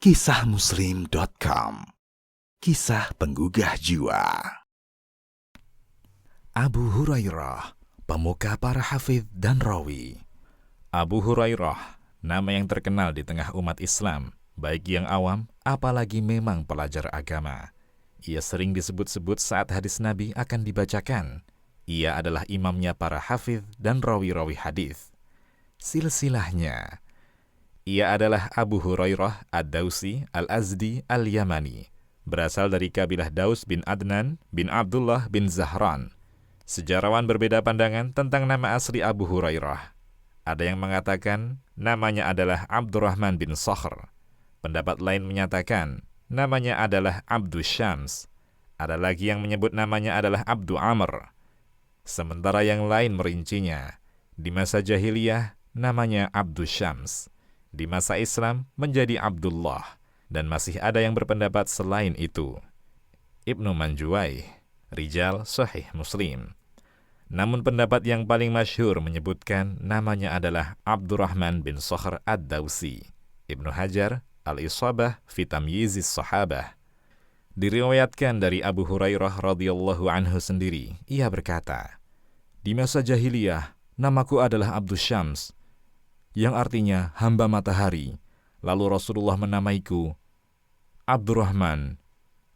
Kisahmuslim.com. Kisah penggugah jiwa. Abu Hurairah, pemuka para hafidz dan rawi. Abu Hurairah, nama yang terkenal di tengah umat Islam, baik yang awam, apalagi memang pelajar agama. Ia sering disebut-sebut saat hadis Nabi akan dibacakan. Ia adalah imamnya para hafidz dan rawi-rawi hadis. Silsilahnya, ia adalah Abu Hurairah Ad-Dausi Al-Azdi Al-Yamani, berasal dari kabilah Daus bin Adnan bin Abdullah bin Zahran. Sejarawan berbeda pandangan tentang nama asli Abu Hurairah. Ada yang mengatakan namanya adalah Abdurrahman bin Sakhr. Pendapat lain menyatakan namanya adalah Abdus Syams. Ada lagi yang menyebut namanya adalah Abdu Amr. Sementara yang lain merincinya, di masa jahiliyah namanya Abdus Syams. Di masa Islam menjadi Abdullah, dan masih ada yang berpendapat selain itu. Ibnu Manjuwaih, Rijal Sahih Muslim. Namun pendapat yang paling masyhur menyebutkan namanya adalah Abdurrahman bin Sakhr Ad-Dausi. Ibnu Hajar, Al-Isabah fi Tamyizis Sahabah. Diriwayatkan dari Abu Hurairah radhiyallahu anhu sendiri, ia berkata, "Di masa jahiliyah, namaku adalah Abdus Syams, yang artinya hamba matahari. Lalu Rasulullah menamaiku Abdurrahman,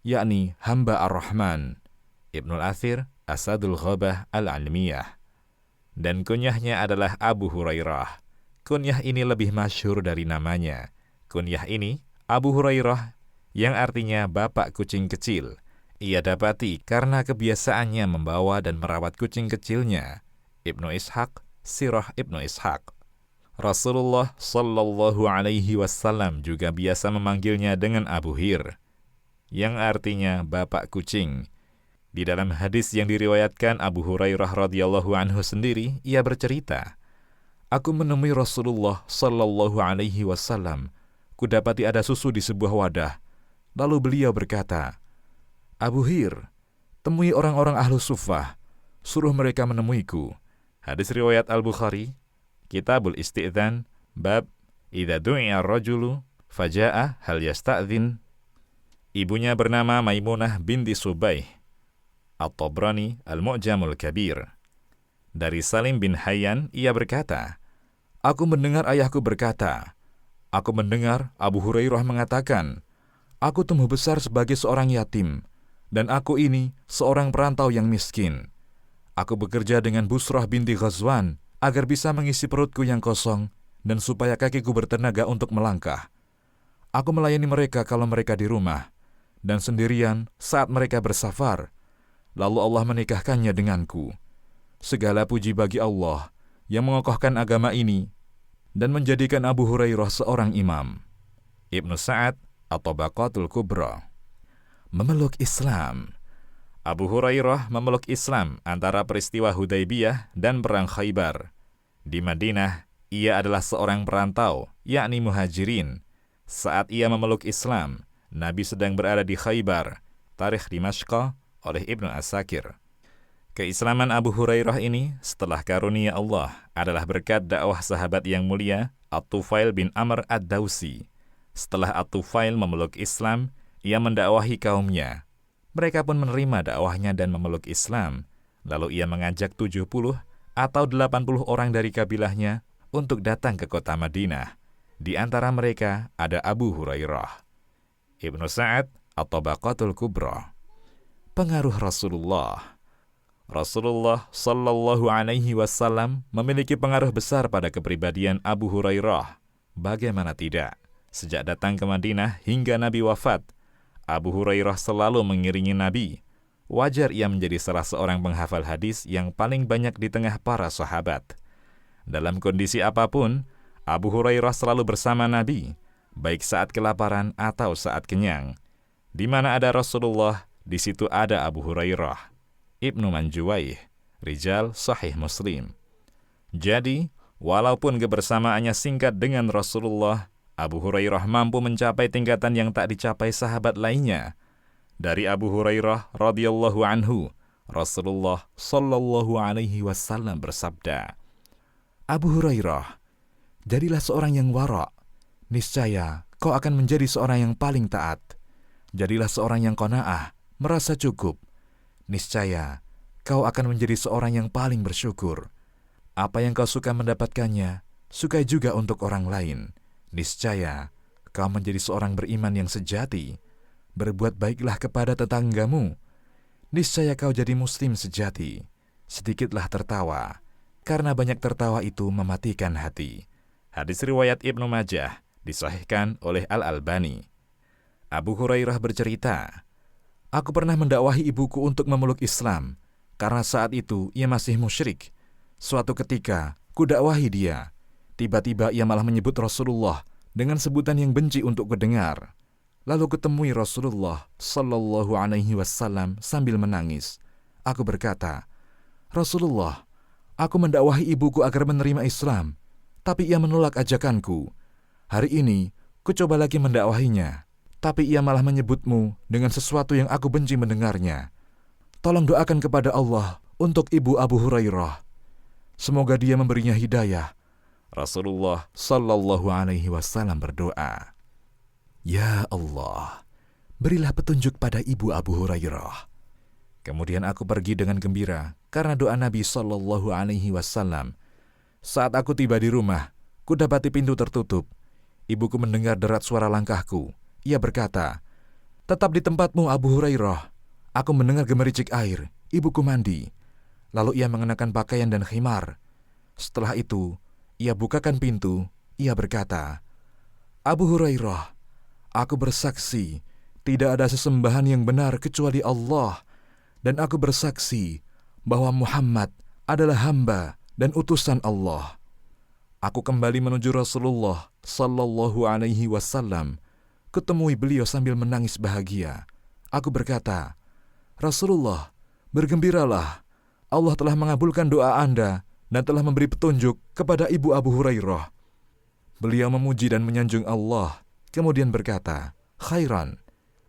yakni hamba Ar-Rahman." Ibnul Athir, Asadul Ghabah Al-Almiyah. Dan kunyahnya adalah Abu Hurairah. Kunyah ini lebih masyhur dari namanya. Kunyah ini, Abu Hurairah, yang artinya bapak kucing kecil. Ia dapati karena kebiasaannya membawa dan merawat kucing kecilnya. Ibnu Ishaq, Sirah Ibnu Ishaq. Rasulullah Sallallahu Alaihi Wasallam juga biasa memanggilnya dengan Abu Hir, yang artinya bapak kucing. Di dalam hadis yang diriwayatkan Abu Hurairah radhiyallahu anhu sendiri, ia bercerita, "Aku menemui Rasulullah Sallallahu Alaihi Wasallam. Kudapati ada susu di sebuah wadah. Lalu beliau berkata, 'Abu Hir, temui orang-orang ahlu suffah, suruh mereka menemuiku.'" Hadis riwayat Al-Bukhari, Kitabul Isti'dzan, bab idza du'iya ar-rajulu faja'a hal yasta'dzin. Ibunya bernama Maimunah binti Subaih. At-Tabrani Al-Mu'jamul Kabir. Dari Salim bin Hayyan, ia berkata, "Aku mendengar ayahku berkata, aku mendengar Abu Hurairah mengatakan, aku tumbuh besar sebagai seorang yatim, dan aku ini seorang perantau yang miskin. Aku bekerja dengan Busrah binti Ghazwan agar bisa mengisi perutku yang kosong dan supaya kakiku bertenaga untuk melangkah. Aku melayani mereka kalau mereka di rumah, dan sendirian saat mereka bersafar. Lalu Allah menikahkannya denganku. Segala puji bagi Allah yang mengokohkan agama ini dan menjadikan Abu Hurairah seorang imam." Ibnu Sa'ad, At-Tabaqatul Kubra. Memeluk Islam. Abu Hurairah memeluk Islam antara peristiwa Hudaybiyah dan Perang Khaybar. Di Madinah, ia adalah seorang perantau, yakni muhajirin. Saat ia memeluk Islam, Nabi sedang berada di Khaybar, Tarikh Dimashq oleh Ibnu Asakir. Keislaman Abu Hurairah ini setelah karunia Allah adalah berkat dakwah sahabat yang mulia At-Tufail bin Amr Ad-Dausi. Setelah At-Tufail memeluk Islam, ia mendakwahi kaumnya. Mereka pun menerima dakwahnya dan memeluk Islam. Lalu ia mengajak 70 atau 80 orang dari kabilahnya untuk datang ke kota Madinah. Di antara mereka ada Abu Hurairah. Ibnu Sa'ad, At-Tabaqatul Kubra. Pengaruh Rasulullah. Rasulullah Sallallahu Alaihi Wasallam memiliki pengaruh besar pada kepribadian Abu Hurairah. Bagaimana tidak? Sejak datang ke Madinah hingga Nabi wafat, Abu Hurairah selalu mengiringi Nabi. Wajar ia menjadi salah seorang penghafal hadis yang paling banyak di tengah para sahabat. Dalam kondisi apapun, Abu Hurairah selalu bersama Nabi, baik saat kelaparan atau saat kenyang. Di mana ada Rasulullah, di situ ada Abu Hurairah. Ibnu Manjuwaih, Rijal Sahih Muslim. Jadi, walaupun kebersamaannya singkat dengan Rasulullah, Abu Hurairah mampu mencapai tingkatan yang tak dicapai sahabat lainnya. Dari Abu Hurairah radhiyallahu anhu, Rasulullah Sallallahu Alaihi Wasallam bersabda, "Abu Hurairah, jadilah seorang yang wara', niscaya kau akan menjadi seorang yang paling taat. Jadilah seorang yang qanaah, merasa cukup. Niscaya, kau akan menjadi seorang yang paling bersyukur. Apa yang kau suka mendapatkannya, sukai juga untuk orang lain. Niscaya, kau menjadi seorang beriman yang sejati. Berbuat baiklah kepada tetanggamu. Niscaya kau jadi muslim sejati. Sedikitlah tertawa, karena banyak tertawa itu mematikan hati. Hadis riwayat Ibnu Majah, disahihkan oleh Al-Albani. Abu Hurairah bercerita, aku pernah mendakwahi ibuku untuk memeluk Islam, karena saat itu ia masih musyrik. Suatu ketika, kudakwahi dia. Tiba-tiba ia malah menyebut Rasulullah dengan sebutan yang benci untuk kudengar. Lalu kutemui Rasulullah sallallahu alaihi wasallam sambil menangis. Aku berkata, Rasulullah, aku mendakwahi ibuku agar menerima Islam, tapi ia menolak ajakanku. Hari ini, ku coba lagi mendakwahinya, tapi ia malah menyebutmu dengan sesuatu yang aku benci mendengarnya. Tolong doakan kepada Allah untuk ibu Abu Hurairah. Semoga dia memberinya hidayah. Rasulullah sallallahu alaihi wasallam berdoa, Ya Allah, berilah petunjuk pada ibu Abu Hurairah. Kemudian aku pergi dengan gembira karena doa Nabi sallallahu alaihi wasallam. Saat aku tiba di rumah, ku dapati pintu tertutup. Ibuku mendengar derat suara langkahku. Ia berkata, tetap di tempatmu Abu Hurairah. Aku mendengar gemericik air. Ibuku mandi. Lalu ia mengenakan pakaian dan khimar. Setelah itu, ia bukakan pintu. Ia berkata, Abu Hurairah, aku bersaksi, tidak ada sesembahan yang benar kecuali Allah. Dan aku bersaksi bahwa Muhammad adalah hamba dan utusan Allah. Aku kembali menuju Rasulullah sallallahu alaihi wasallam. Kutemui beliau sambil menangis bahagia. Aku berkata, Rasulullah, bergembiralah. Allah telah mengabulkan doa Anda dan telah memberi petunjuk kepada ibu Abu Hurairah. Beliau memuji dan menyanjung Allah. Kemudian berkata, khairan.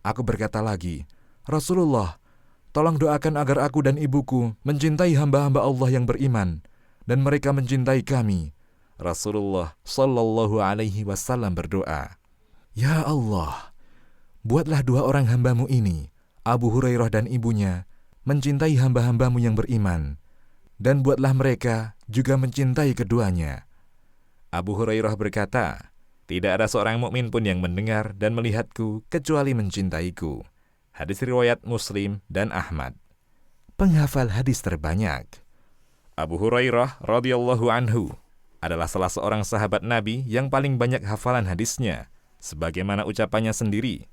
Aku berkata lagi, Rasulullah, tolong doakan agar aku dan ibuku mencintai hamba-hamba Allah yang beriman dan mereka mencintai kami. Rasulullah sallallahu alaihi wasallam berdoa, Ya Allah, buatlah dua orang hambamu ini, Abu Hurairah dan ibunya, mencintai hamba-hambamu yang beriman, dan buatlah mereka juga mencintai keduanya. Abu Hurairah berkata, tidak ada seorang mukmin pun yang mendengar dan melihatku kecuali mencintaiku. Hadis riwayat Muslim dan Ahmad. Penghafal hadis terbanyak. Abu Hurairah radhiyallahu anhu adalah salah seorang sahabat Nabi yang paling banyak hafalan hadisnya, sebagaimana ucapannya sendiri.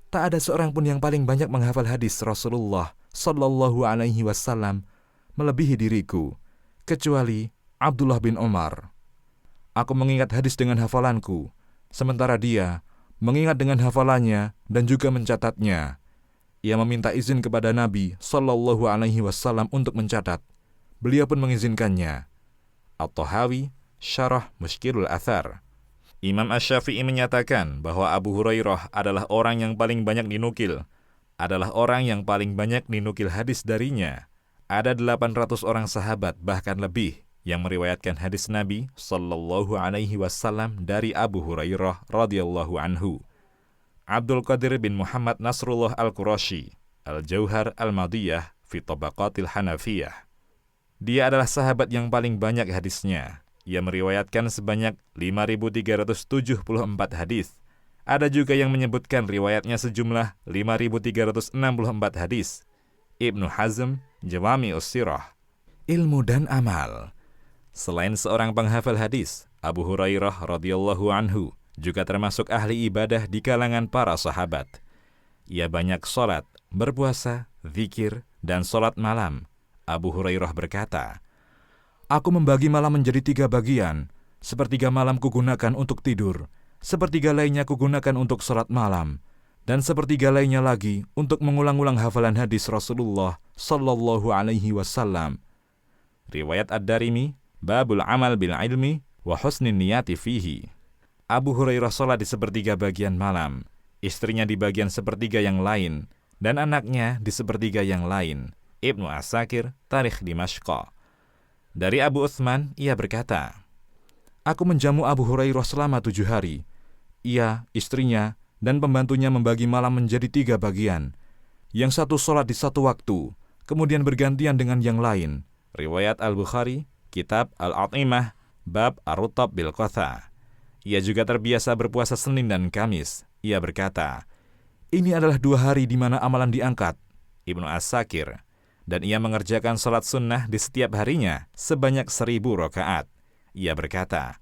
Tak ada seorang pun yang paling banyak menghafal hadis Rasulullah sallallahu alaihi wasallam melebihi diriku, kecuali Abdullah bin Umar. Aku mengingat hadis dengan hafalanku, sementara dia mengingat dengan hafalannya dan juga mencatatnya. Ia meminta izin kepada Nabi sallallahu alaihi wasallam untuk mencatat. Beliau pun mengizinkannya. At-Tahawi, Syarah Mushkilul Athar. Imam Asy-Syafi'i menyatakan bahwa Abu Hurairah adalah orang yang paling banyak dinukil, hadis darinya. Ada 800 orang sahabat bahkan lebih yang meriwayatkan hadis Nabi sallallahu alaihi wasallam dari Abu Hurairah radhiyallahu anhu. Abdul Qadir bin Muhammad Nasrullah Al-Qurashi, Al-Jauhar Al-Madiyah fi Tabaqatil Hanafiyah. Dia adalah sahabat yang paling banyak hadisnya. Ia meriwayatkan sebanyak 5.374 hadis. Ada juga yang menyebutkan riwayatnya sejumlah 5.364 hadis. Ibnu Hazm, Jawami'us Sirah. Ilmu dan amal. Selain seorang penghafal hadis, Abu Hurairah radhiyallahu anhu juga termasuk ahli ibadah di kalangan para sahabat. Ia banyak sholat, berpuasa, zikir, dan sholat malam. Abu Hurairah berkata, Aku membagi malam menjadi 3 bagian. Sepertiga malam kugunakan untuk tidur, sepertiga lainnya kugunakan untuk sholat malam, dan sepertiga lainnya lagi untuk mengulang-ulang hafalan hadis Rasulullah sallallahu alaihi wasallam. Riwayat Ad-Darimi, Babul Amal bil Ilmi wa Husnin Niyati Fihi. Abu Hurairah sholat di sepertiga bagian malam, istrinya di bagian sepertiga yang lain, dan anaknya di sepertiga yang lain. Ibnu Asakir, Tarikh Dimashq. Dari Abu Utsman, ia berkata, Aku menjamu Abu Hurairah selama 7 hari. ia, istrinya, dan pembantunya membagi malam menjadi 3 bagian. Yang satu sholat di satu waktu, kemudian bergantian dengan yang lain. Riwayat Al-Bukhari, Kitab Al-At'imah, Bab Ar-Rutab bil Qatha. Ia juga terbiasa berpuasa Senin dan Kamis. Ia berkata, Ini adalah 2 hari di mana amalan diangkat. Ibnu As-Sakir, dan ia mengerjakan sholat sunnah di setiap harinya sebanyak 1000 rakaat. Ia berkata,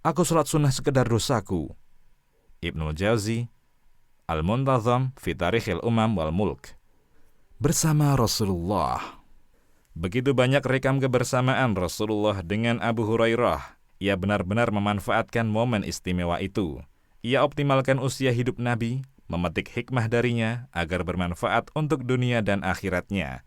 Aku sholat sunnah sekedar dosaku. Ibnu Jauzi, Al-Muntazam fi Tarikhil Umam wal Mulk. Bersama Rasulullah. Begitu banyak rekam kebersamaan Rasulullah dengan Abu Hurairah. Ia benar-benar memanfaatkan momen istimewa itu. Ia optimalkan usia hidup Nabi, memetik hikmah darinya agar bermanfaat untuk dunia dan akhiratnya.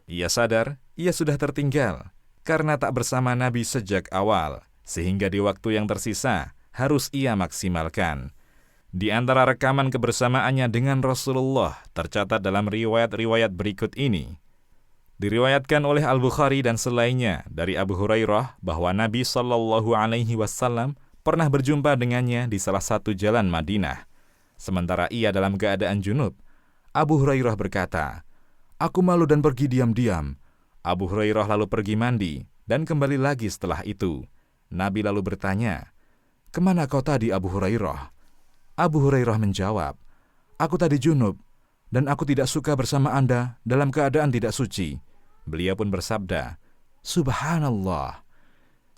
Ia sadar ia sudah tertinggal karena tak bersama Nabi sejak awal, sehingga di waktu yang tersisa harus ia maksimalkan. Di antara rekaman kebersamaannya dengan Rasulullah tercatat dalam riwayat-riwayat berikut ini. Diriwayatkan oleh Al-Bukhari dan selainnya dari Abu Hurairah bahwa Nabi SAW pernah berjumpa dengannya di salah satu jalan Madinah. Sementara ia dalam keadaan junub. Abu Hurairah berkata, Aku malu dan pergi diam-diam. Abu Hurairah lalu pergi mandi dan kembali lagi setelah itu. Nabi lalu bertanya, Kemana kau tadi, Abu Hurairah? Abu Hurairah menjawab, Aku tadi junub, dan aku tidak suka bersama Anda dalam keadaan tidak suci. Beliau pun bersabda, Subhanallah,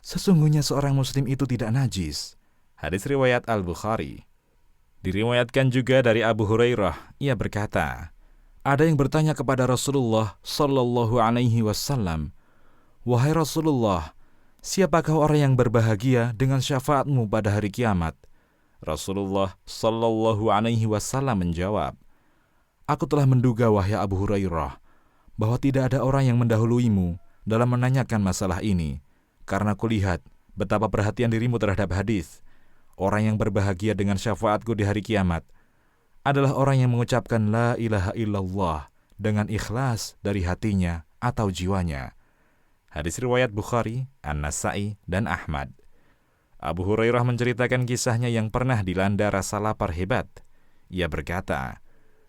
sesungguhnya seorang muslim itu tidak najis. Hadis riwayat Al-Bukhari. Diriwayatkan juga dari Abu Hurairah, ia berkata, Ada yang bertanya kepada Rasulullah Sallallahu Alaihi Wasallam, Wahai Rasulullah, siapakah orang yang berbahagia dengan syafaatmu pada hari kiamat? Rasulullah Sallallahu Alaihi Wasallam menjawab, Aku telah menduga, wahai Abu Hurairah, bahwa tidak ada orang yang mendahuluimu dalam menanyakan masalah ini, karena kulihat betapa perhatian dirimu terhadap hadis. Orang yang berbahagia dengan syafaatku di hari kiamat adalah orang yang mengucapkan La ilaha illallah dengan ikhlas dari hatinya atau jiwanya. Hadis riwayat Bukhari, An-Nasai, dan Ahmad. Abu Hurairah menceritakan kisahnya yang pernah dilanda rasa lapar hebat. Ia berkata,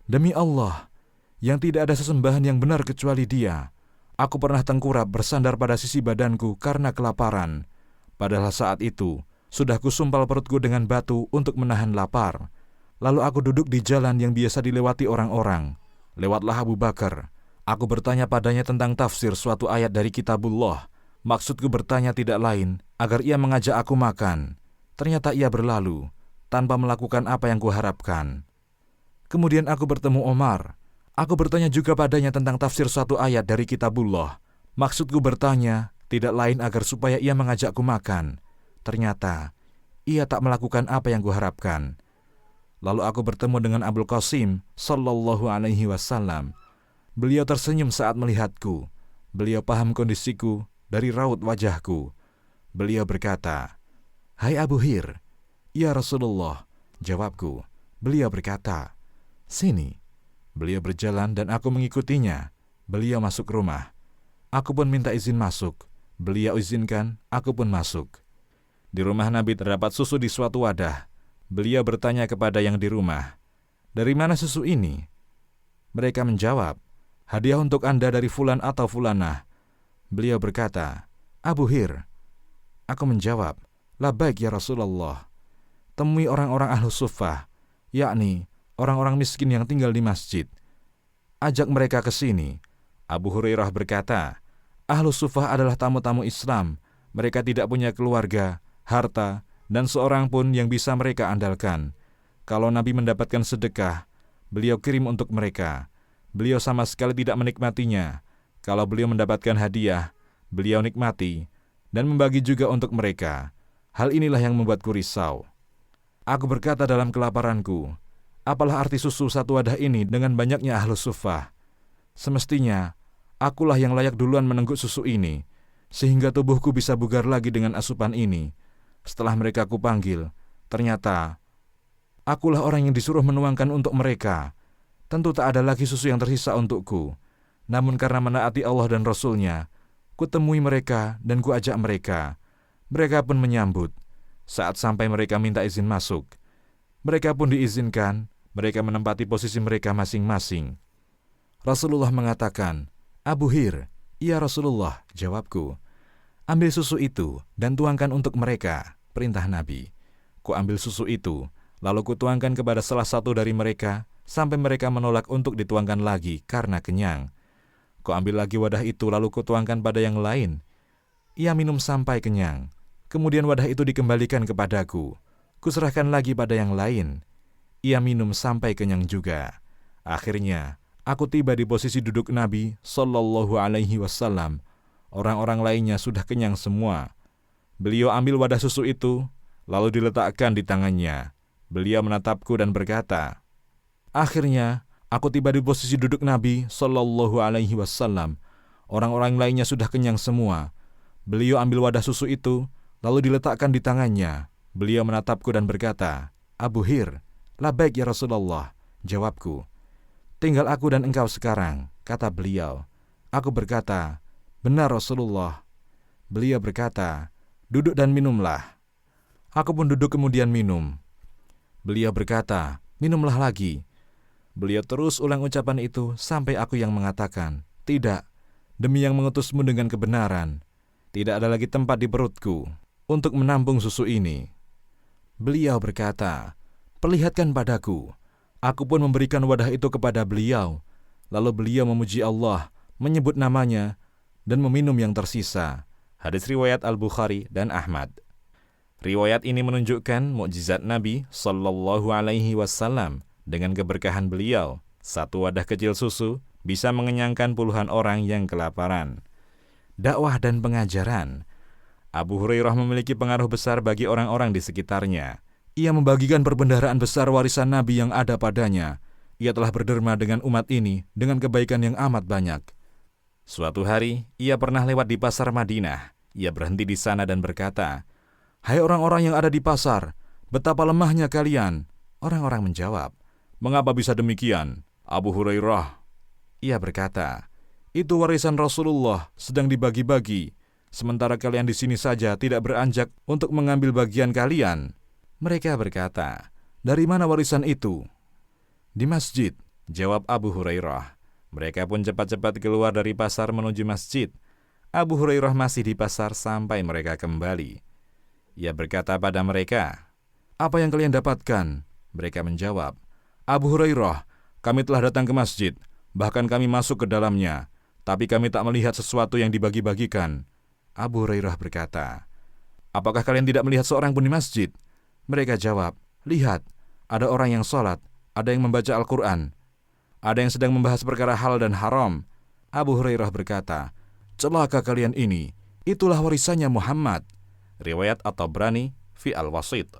Demi Allah, yang tidak ada sesembahan yang benar kecuali Dia, aku pernah tengkurap bersandar pada sisi badanku karena kelaparan. Padahal saat itu, sudah kusumpal perutku dengan batu untuk menahan lapar. Lalu aku duduk di jalan yang biasa dilewati orang-orang. Lewatlah Abu Bakar. Aku bertanya padanya tentang tafsir suatu ayat dari Kitabullah. Maksudku bertanya tidak lain, agar ia mengajak aku makan. Ternyata ia berlalu, tanpa melakukan apa yang kuharapkan. Kemudian aku bertemu Omar. Aku bertanya juga padanya tentang tafsir suatu ayat dari Kitabullah. Maksudku bertanya, tidak lain agar supaya ia mengajakku makan. Ternyata, ia tak melakukan apa yang kuharapkan. Lalu aku bertemu dengan Abul Qasim Sallallahu Alaihi Wasallam. Beliau tersenyum saat melihatku. Beliau paham kondisiku dari raut wajahku. Beliau berkata, Hai Abu Hir. Ya Rasulullah, jawabku. Beliau berkata, Sini. Beliau berjalan dan aku mengikutinya. Beliau masuk rumah. Aku pun minta izin masuk. Beliau izinkan, aku pun masuk. Di rumah Nabi terdapat susu di suatu wadah. Beliau bertanya kepada yang di rumah, Dari mana susu ini? Mereka menjawab, Hadiah untuk Anda dari fulan atau fulanah. Beliau berkata, Abu Hir. Aku menjawab, Labaik ya Rasulullah. Temui orang-orang ahlu suffah, yakni orang-orang miskin yang tinggal di masjid. Ajak mereka ke sini. Abu Hurairah berkata, Ahlu suffah adalah tamu-tamu Islam. Mereka tidak punya keluarga, harta, dan seorang pun yang bisa mereka andalkan. Kalau Nabi mendapatkan sedekah, beliau kirim untuk mereka. Beliau sama sekali tidak menikmatinya. Kalau beliau mendapatkan hadiah, beliau nikmati dan membagi juga untuk mereka. Hal inilah yang membuatku risau. Aku berkata dalam kelaparanku, apalah arti susu satu wadah ini dengan banyaknya ahlu suffah? Semestinya, akulah yang layak duluan menengguk susu ini, sehingga tubuhku bisa bugar lagi dengan asupan ini. Setelah mereka kupanggil, ternyata akulah orang yang disuruh menuangkan untuk mereka. Tentu tak ada lagi susu yang tersisa untukku. Namun karena menaati Allah dan Rasul-Nya, kutemui mereka dan kuajak mereka. Mereka pun menyambut. Saat sampai mereka minta izin masuk. Mereka pun diizinkan, mereka menempati posisi mereka masing-masing. Rasulullah mengatakan, "Abu Hir." "Ya Rasulullah," jawabku. "Ambil susu itu dan tuangkan untuk mereka," perintah Nabi. Ku ambil susu itu, lalu kutuangkan kepada salah satu dari mereka, sampai mereka menolak untuk dituangkan lagi karena kenyang. Ku ambil lagi wadah itu, lalu kutuangkan pada yang lain. Ia minum sampai kenyang. Kemudian wadah itu dikembalikan kepadaku. Kuserahkan lagi pada yang lain. Ia minum sampai kenyang juga. Akhirnya, aku tiba di posisi duduk Nabi Sallallahu Alaihi Wasallam. Orang-orang lainnya sudah kenyang semua. Beliau ambil wadah susu itu, lalu diletakkan di tangannya. Beliau menatapku dan berkata, akhirnya, aku tiba di posisi duduk Nabi Sallallahu Alaihi Wasallam. Orang-orang lainnya sudah kenyang semua. Beliau ambil wadah susu itu, lalu diletakkan di tangannya. Beliau menatapku dan berkata, "Abu Hir." "Labaik ya Rasulullah," jawabku. "Tinggal aku dan engkau sekarang," kata beliau. Aku berkata, "Benar Rasulullah." Beliau berkata, "Duduk dan minumlah." Aku pun duduk kemudian minum. Beliau berkata, "Minumlah lagi." Beliau terus ulang ucapan itu sampai aku yang mengatakan, "Tidak, demi yang mengutusmu dengan kebenaran, tidak ada lagi tempat di perutku untuk menampung susu ini." Beliau berkata, "Perlihatkan padaku." Aku pun memberikan wadah itu kepada beliau. Lalu beliau memuji Allah, menyebut namanya, dan meminum yang tersisa. Hadis riwayat Al-Bukhari dan Ahmad. Riwayat ini menunjukkan mukjizat Nabi Sallallahu Alaihi Wasallam dengan keberkahan beliau. Satu wadah kecil susu bisa mengenyangkan puluhan orang yang kelaparan. Dakwah dan pengajaran. Abu Hurairah memiliki pengaruh besar bagi orang-orang di sekitarnya. Ia membagikan perbendaharaan besar warisan Nabi yang ada padanya. Ia telah berderma dengan umat ini dengan kebaikan yang amat banyak. Suatu hari, ia pernah lewat di pasar Madinah. Ia berhenti di sana dan berkata, "Hai orang-orang yang ada di pasar, betapa lemahnya kalian." Orang-orang menjawab, "Mengapa bisa demikian, Abu Hurairah?" Ia berkata, "Itu warisan Rasulullah sedang dibagi-bagi, sementara kalian di sini saja tidak beranjak untuk mengambil bagian kalian." Mereka berkata, "Dari mana warisan itu?" "Di masjid," jawab Abu Hurairah. Mereka pun cepat-cepat keluar dari pasar menuju masjid. Abu Hurairah masih di pasar sampai mereka kembali. Ia berkata pada mereka, "Apa yang kalian dapatkan?" Mereka menjawab, "Abu Hurairah, kami telah datang ke masjid, bahkan kami masuk ke dalamnya, tapi kami tak melihat sesuatu yang dibagi-bagikan." Abu Hurairah berkata, "Apakah kalian tidak melihat seorang pun di masjid?" Mereka jawab, "Lihat, ada orang yang sholat, ada yang membaca Al-Quran, ada yang sedang membahas perkara halal dan haram." Abu Hurairah berkata, "Celaka kalian ini, itulah warisannya Muhammad." Riwayat At-Tabrani fi Al-Wasit.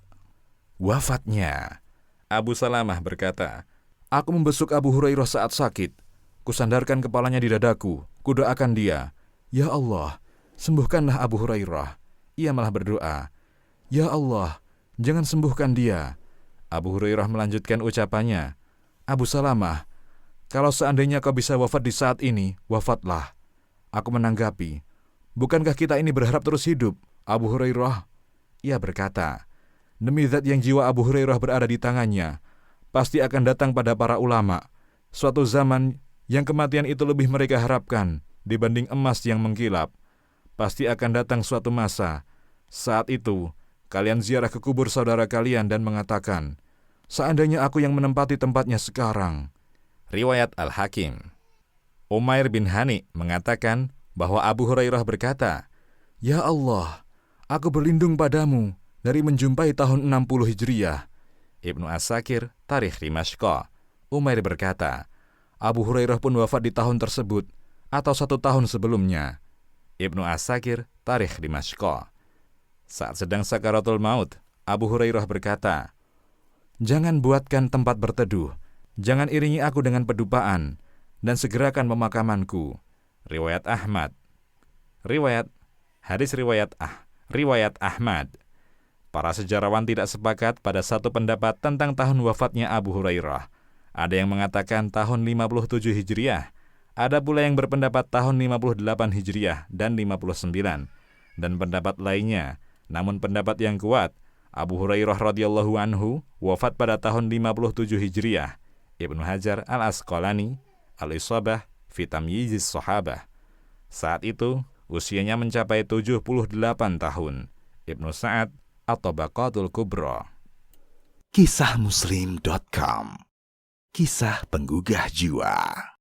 Wafatnya. Abu Salamah berkata, "Aku membesuk Abu Hurairah saat sakit. Kusandarkan kepalanya di dadaku, kudoakan dia, 'Ya Allah, sembuhkanlah Abu Hurairah.' Ia malah berdoa, 'Ya Allah, jangan sembuhkan dia.' Abu Hurairah melanjutkan ucapannya, 'Abu Salamah, kalau seandainya kau bisa wafat di saat ini, wafatlah.' Aku menanggapi, 'Bukankah kita ini berharap terus hidup, Abu Hurairah?' Ia berkata, 'Demi zat yang jiwa Abu Hurairah berada di tangannya, pasti akan datang pada para ulama suatu zaman yang kematian itu lebih mereka harapkan dibanding emas yang mengkilap. Pasti akan datang suatu masa, saat itu kalian ziarah ke kubur saudara kalian dan mengatakan, seandainya aku yang menempati tempatnya sekarang." Riwayat Al-Hakim. Umair bin Hani mengatakan bahwa Abu Hurairah berkata, "Ya Allah, aku berlindung padamu dari menjumpai tahun 60 Hijriyah. Ibnu As-Sakir, Tarikh Dimashq. Umair berkata, Abu Hurairah pun wafat di tahun tersebut atau 1 tahun sebelumnya. Ibnu As-Sakir, Tarikh Dimashq. Saat sedang sakaratul maut, Abu Hurairah berkata, "Jangan buatkan tempat berteduh, jangan iringi aku dengan pedupaan, dan segerakan pemakamanku." Riwayat Ahmad. Riwayat Ahmad. Para sejarawan tidak sepakat pada satu pendapat tentang tahun wafatnya Abu Hurairah. Ada yang mengatakan tahun 57 Hijriah, ada pula yang berpendapat tahun 58 Hijriah dan 59, dan pendapat lainnya. Namun pendapat yang kuat Abu Hurairah radhiyallahu anhu wafat pada tahun 57 Hijriah. Ibnu Hajar Al-Asqalani, Al-Isabah fi Tamyizis Sahabah. Saat itu, usianya mencapai 78 tahun. Ibnu Sa'ad At-Tabaqatul Kubra. Kisahmuslim.com. Kisah penggugah jiwa.